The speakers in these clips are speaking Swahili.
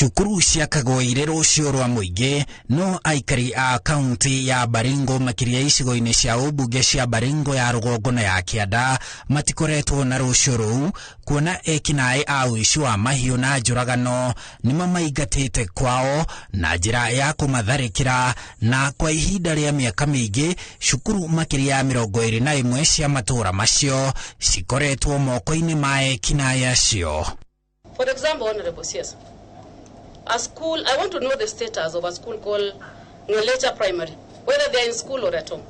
Cukuru ciakagwo irĩ rũciũ rwa mũingĩ, no aikari a kaunti ya Baringo makiria icigo-inĩ cia ũmbunge cia Baringo ya rũgongo na ya Kianda matikoretwo na rũciũ rũu, kuona ekinaĩ a ũici wa mahiũ na njũragano nĩmo maingatĩte kwao na njĩra ya kũmatharĩkĩra, na kwa ihinda rĩa mĩaka mĩingĩ cukuru makiria ya 21 cia matũũra macio cikoretwo moko-inĩ ma ekinaĩ acio. For example, Honorable CS, a school, I want to know the status of a school called Ngelecha Primary, whether they are in school or at home.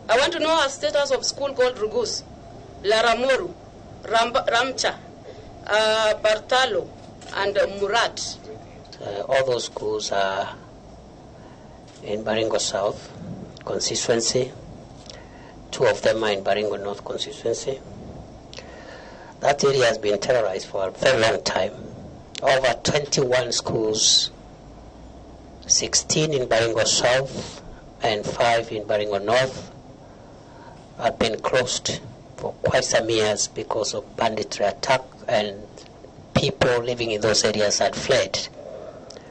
I want to know a status of school called Rugus, Laramoru, Ramcha, Bartalo, and Murat. All those schools are in Baringo South constituency. 2 of them are in Baringo North constituency. That area has been terrorized for a very long time. Over 21 schools, 16 in Baringo South and 5 in Baringo North, have been closed for quite some years because of banditry attack, and people living in those areas had fled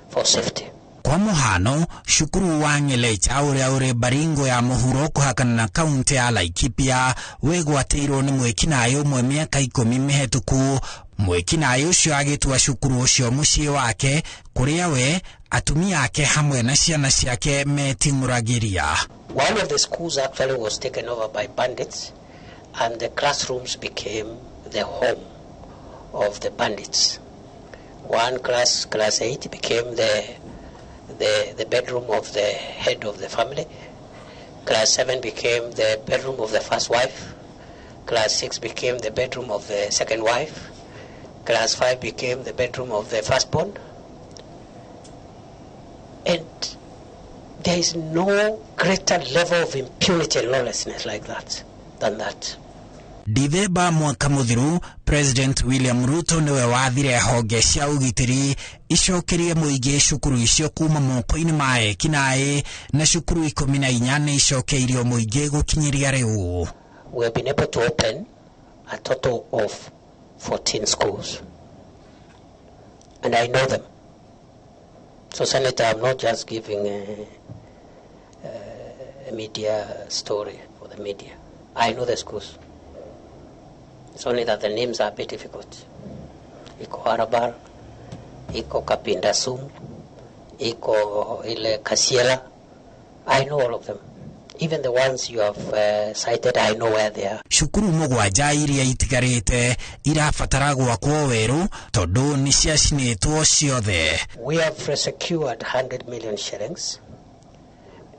for safety. Kwa mũhano, cukuru wa Ngelecha ũrĩa ũrĩ Baringo ya mũhuro kũhakana na kaunti ya Laikipia wĩgwatĩirwo nĩ mwĩkinaĩ ũmwe mĩaka 10 mĩhetũku. Mwĩkinaĩ ũcio agĩtua cukuru ũcio mũciĩ wake, kũrĩa we, atumia ake hamwe na ciana ciake ciĩting'ũragĩria. One of the schools actually was taken over by bandits, and the classrooms became the home of the bandits. One class 8, became the bedroom of the head of the family. Class 7 became the bedroom of the first wife. Class 6 became the bedroom of the second wife. Class 5 became the bedroom of the firstborn. And there is no greater level of impunity and lawlessness like that than that. Dithemba mwaka mũthiru, President William Ruto niwe wathire honge cia ũgitĩri icokerie mũingĩ cukuru icio kuma moko-inĩ ma ekinaĩ, na cukuru 14 nĩ icokeirio mũingĩ gũkinyĩria rĩu. We have been able to open a total of 14 schools, and I know them. So, Senator, I'm not just giving a media story for the media. I know the schools. It's only that the names are a bit difficult. Iko Harabar, Iko Kapindasum, Iko Ile Kasiela. I know all of them. Even the ones you have cited, I know where they are. Cukuru mũgwanja iria itigarĩte irabatara gwakwo werũ tondũ nĩ ciacinĩtwo ciothe. We have secured 100 million shillings,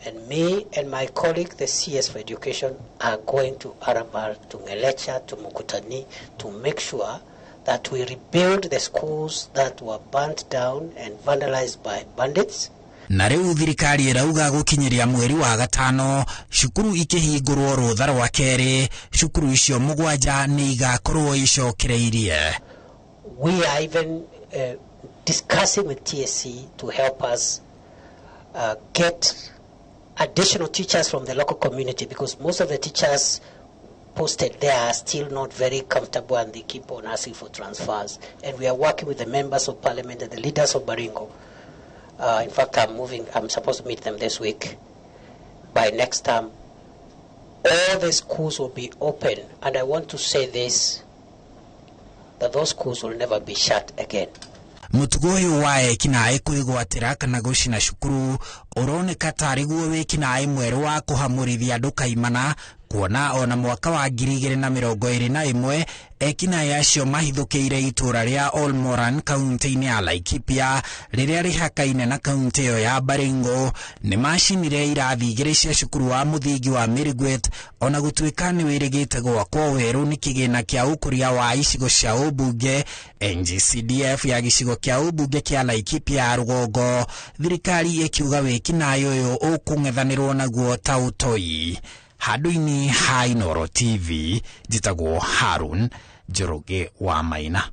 and me and my colleague, the CS for Education, are going to Arabar, to Ngelecha, to Mukutani, to make sure that we rebuild the schools that were burnt down and vandalized by bandits. Na rĩu thirikari ĩrauga gũkinyĩria mweri wa gatano cukuru ikĩhingũrwo rũtha rwa kerĩ, cukuru icio mũgwanja nĩ igakorwo icokereirie. We are even discussing with TSC to help us get additional teachers from the local community, because most of the teachers posted there are still not very comfortable and they keep on asking for transfers. And we are working with the members of parliament and the leaders of Baringo. In fact, I'm supposed to meet them this week. By next time, all the schools will be open. And I want to say this, that those schools will never be shut again. Mũtugo ũyũ wa ekinaĩ kwĩgwatĩra kana gũcina cukuru ũroneka tarĩ guo wĩkinaĩ mwerũ wa kũhamũrithia andũ kaimana, kuona ona mwaka wa 2021 ekinaĩ acio mahithũkĩire itũũra rĩa Olmoran kaunti-inĩ ya Laikipia rĩrĩa rĩhakaine na kaunti ĩyo ya Baringo. Nĩ macinire irathi 2 cia cukuru wa mũthingi wa Mirigwet, ona gũtuĩka nĩ wĩrĩgĩte gwakwo werũ nĩ kĩgĩna kĩa ũkũria wa icigo cia ũmbunge NGCDF ya gĩcigo kĩa ũmbunge kĩa Laikipia ya rũgongo. Thirikari ĩkiuga wĩkinaĩ ũyũ ũkũng'ethanĩrwo naguo ta ũtoi. Handũ-inĩ ha Inooro TV, njĩtagwo Harun Njoroge wa Maina.